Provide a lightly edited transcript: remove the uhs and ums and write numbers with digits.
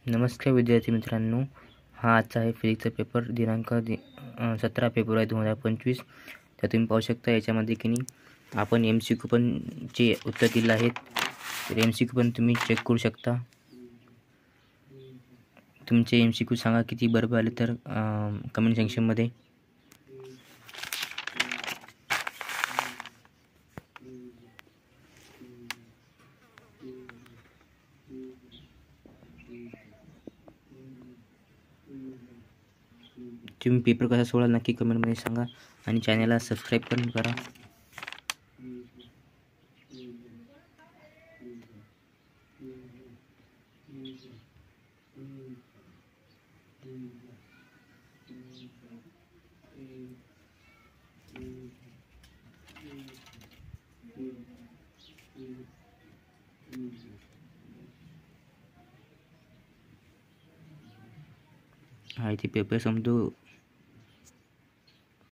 नमस्कार विद्यार्थी मित्रांनो, हा आजचा आहे फिजिक्सचा पेपर दिनांक 17 फेब्रुवारी 2025. तर तुम्ही पाहू शकता याच्यामध्ये की नाही आपण MCQ पण चे उत्तर दिले आहेत. तर MCQ पण तुम्ही चेक करू शकता. तुमचे MCQ सांगा किती बरोबर आले तर कमेंट सेक्शनमध्ये. तुम्ही पेपर कसा सोडा नक्की कमेंटमध्ये सांगा आणि चॅनलला सबस्क्राईब पण करा. हा इथे पेपर समजू